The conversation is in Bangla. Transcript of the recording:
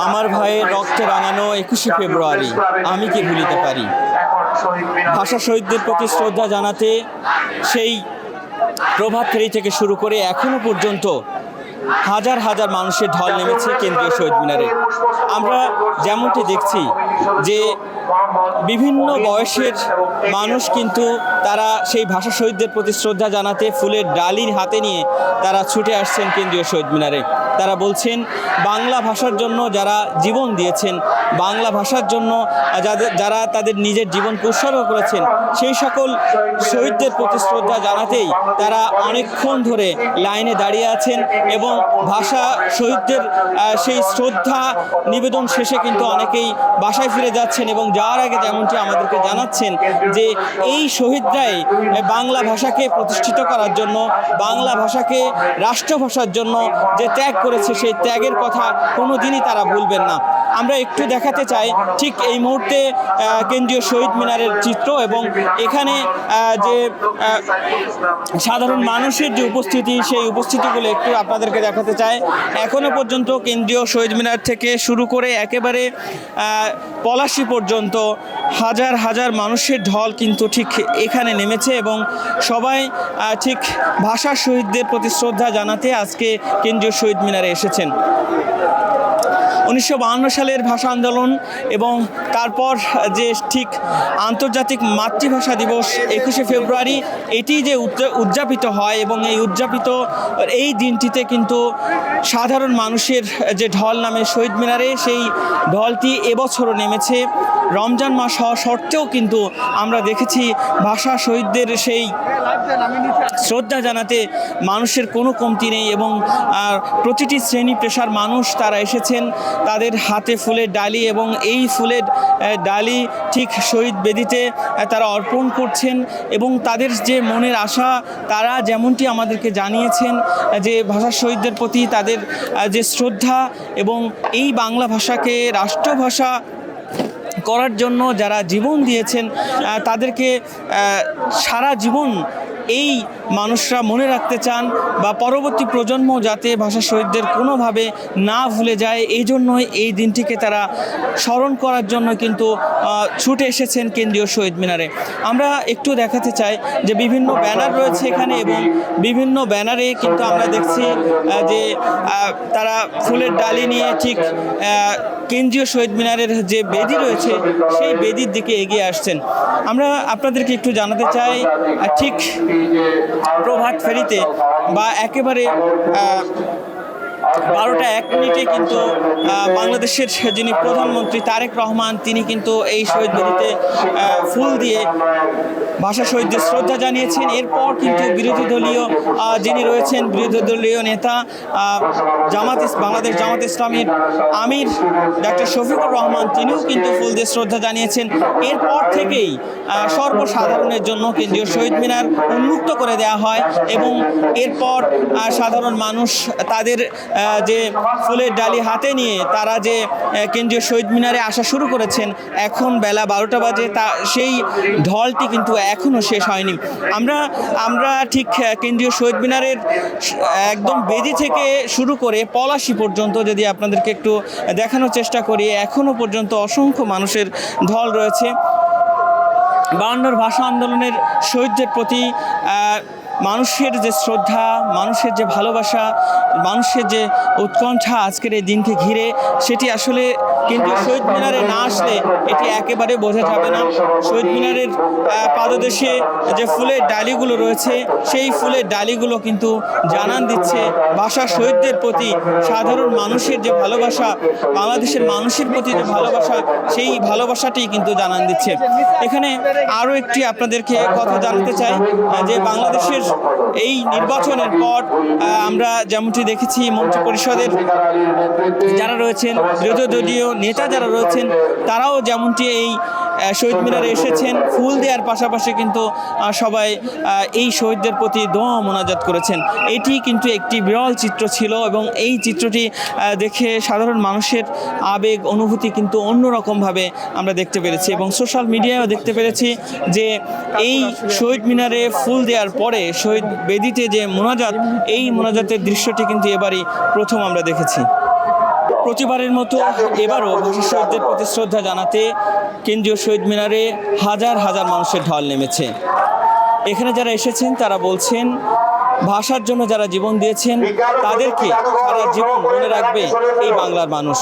আমার ভাইয়ের রক্তে রাঙানো 21শে ফেব্রুয়ারি আমি কি ভুলিতে পারি। ভাষা শহীদদের প্রতি শ্রদ্ধা জানাতে সেই প্রভাত ফেরি থেকে শুরু করে এখনো পর্যন্ত হাজার হাজার মানুষের ঢল নেমেছে কেন্দ্রীয় শহীদ মিনারে। আমরা যেমনটি দেখছি যে বিভিন্ন বয়সের মানুষ কিন্তু তারা সেই ভাষা শহীদদের প্রতি শ্রদ্ধা জানাতে ফুলের ডালির হাতে নিয়ে তারা ছুটে আসছেন কেন্দ্রীয় শহীদ মিনারে। তারা বলছেন বাংলা ভাষার জন্য যারা জীবন দিয়েছেন, বাংলা ভাষার জন্য যারা তাদের নিজের জীবনকে উৎসর্গ করেছেন, সেই সকল শহীদদের প্রতি শ্রদ্ধা জানাতেই তারা অনেকক্ষণ ধরে লাইনে দাঁড়িয়ে আছেন এবং ভাষা শহীদদের সেই শ্রদ্ধা নিবেদন শেষে কিন্তু অনেকেই বাসায় ফিরে যাচ্ছেন এবং যাওয়ার আগে যেমনটি আমাদেরকে জানাচ্ছেন যে এই শহীদরাই বাংলা ভাষাকে প্রতিষ্ঠিত করার জন্য, বাংলা ভাষাকে রাষ্ট্রভাষার জন্য যে ত্যাগ করেছে সেই ত্যাগের কথা কোনো দিনই তারা ভুলবেন না। আমরা একটু দেখাতে চাই ঠিক এই মুহূর্তে কেন্দ্রীয় শহীদ মিনারের চিত্র এবং এখানে যে সাধারণ মানুষের যে উপস্থিতি, সেই উপস্থিতিগুলো একটু আপনাদেরকে দেখাতে চাই। এখনো পর্যন্ত কেন্দ্রীয় শহীদ মিনার থেকে শুরু করে একেবারে পলাশী পর্যন্ত হাজার হাজার মানুষের ঢল কিন্তু ঠিক এখানে নেমেছে এবং সবাই ঠিক ভাষা শহীদদের প্রতি শ্রদ্ধা জানাতে আজকে কেন্দ্রীয় শহীদ মিনারে এসেছেন। 1952 সালের ভাষা আন্দোলন এবং তারপর যে ঠিক আন্তর্জাতিক মাতৃভাষা দিবস 21শে ফেব্রুয়ারি এটি যে উদযাপিত হয় এবং এই দিনটিতে কিন্তু সাধারণ মানুষের যে ঢল নামে শহীদ মিনারে, সেই ঢলটি এবছরও নেমেছে। রমজান মাস হওয়া সত্ত্বেও কিন্তু আমরা দেখেছি ভাষা শহীদদের সেই শ্রদ্ধা জানাতে মানুষের কোনো কমতি নেই এবং প্রতিটি শ্রেণী পেশার মানুষ তারা এসেছেন, তাদের হাতে ফুলের ডালি এবং এই ফুলের ডালি ঠিক শহীদ বেদিতে তারা অর্পণ করছেন এবং তাদের যে মনের আশা তারা যেমনটি আমাদেরকে জানিয়েছেন যে ভাষা শহীদদের প্রতি তাদের যে শ্রদ্ধা এবং এই বাংলা ভাষাকে রাষ্ট্রভাষা করার জন্য যারা জীবন দিয়েছেন তাদেরকে সারা জীবন এই মানুষরা মনে রাখতে চান বা পরবর্তী প্রজন্ম যাতে ভাষা শহীদদের কোনোভাবে না ভুলে যায়, এই জন্যই এই দিনটিকে তারা স্মরণ করার জন্য কিন্তু ছুটে এসেছেন কেন্দ্রীয় শহীদ মিনারে। আমরা একটু দেখাতে চাই যে বিভিন্ন ব্যানার রয়েছে এখানে এবং বিভিন্ন ব্যানারে কিন্তু আমরা দেখছি যে তারা ফুলের ডালি নিয়ে ঠিক কেন্দ্রীয় শহীদ মিনারের যে বেদি রয়েছে সেই বেদির দিকে এগিয়ে আসছেন। আমরা আপনাদেরকে একটু জানাতে চাই ঠিক প্রভাত ফেরিতে বা একেবারে 12:01 কিন্তু বাংলাদেশের যিনি প্রধানমন্ত্রী তারেক রহমান তিনি কিন্তু এই শহীদ বেদিতে ফুল দিয়ে ভাষা শহীদদের শ্রদ্ধা জানিয়েছেন। এরপর কিন্তু বিরোধী দলীয় যিনি রয়েছেন, বিরোধী দলীয় নেতা বাংলাদেশ জামাত ইসলামীর আমির ডক্টর শফিকুর রহমান তিনিও কিন্তু ফুল দিয়ে শ্রদ্ধা জানিয়েছেন। এরপর থেকেই সর্বসাধারণের জন্য কেন্দ্রীয় শহীদ মিনার উন্মুক্ত করে দেওয়া হয় এবং এরপর সাধারণ মানুষ তাদের যে ফুলের ডালি হাতে নিয়ে তারা যে কেন্দ্রীয় শহীদ মিনারে আসা শুরু করেছেন। এখন বেলা 12টা বাজে, সেই ঢলটি কিন্তু এখনও শেষ হয়নি। আমরা ঠিক কেন্দ্রীয় শহীদ মিনারের একদম বেদি থেকে শুরু করে পলাশী পর্যন্ত যদি আপনাদেরকে একটু দেখানোর চেষ্টা করি, এখনও পর্যন্ত অসংখ্য মানুষের ঢল রয়েছে। 52 ভাষা আন্দোলনের শহীদদের প্রতি মানুষের যে শ্রদ্ধা, মানুষের যে ভালোবাসা, মানুষের যে উৎকণ্ঠা আজকের এই দিনকে ঘিরে, সেটি আসলে কিন্তু শহীদ মিনারে না আসলে এটি একেবারে বোঝা যাবে না। শহীদ মিনারের পাদদেশে যে ফুলের ডালিগুলো রয়েছে সেই ফুলের ডালিগুলো কিন্তু জানান দিচ্ছে ভাষা শহীদদের প্রতি সাধারণ মানুষের যে ভালোবাসা, বাংলাদেশের মানুষের প্রতি যে ভালোবাসা, সেই ভালোবাসাটি কিন্তু জানান দিচ্ছে। এখানে আরও একটি আপনাদেরকে কথা জানাতে চাই যে বাংলাদেশের এই নির্বাচনের পর আমরা যেমনটি দেখেছি মন্ত্রী পরিষদের যারা রয়েছেন, বিরোধী দলীয় নেতা যারা রয়েছেন, তারাও যেমনটি এই শহীদ মিনারে এসেছেন ফুল দেওয়ার পাশাপাশি কিন্তু সবাই এই শহীদদের প্রতি দোয়া মোনাজাত করেছেন। এটি কিন্তু একটি বিরল চিত্র ছিল এবং এই চিত্রটি দেখে সাধারণ মানুষের আবেগ অনুভূতি কিন্তু অন্যরকমভাবে আমরা দেখতে পেরেছি এবং সোশ্যাল মিডিয়ায়ও দেখতে পেরেছি যে এই শহীদ মিনারে ফুল দেওয়ার পরে শহীদ বেদিতে যে মোনাজাত, এই মোনাজাতের দৃশ্যটি কিন্তু এবারই প্রথম আমরা দেখেছি। প্রতিবারের মতো এবারও ভাষা শহীদদের প্রতি শ্রদ্ধা জানাতে কেন্দ্রীয় শহীদ মিনারে হাজার হাজার মানুষের ঢল নেমেছে। এখানে যারা এসেছেন তারা বলছেন, ভাষার জন্য যারা জীবন দিয়েছেন তাদেরকে সারা জীবন মনে রাখবে এই বাংলার মানুষ।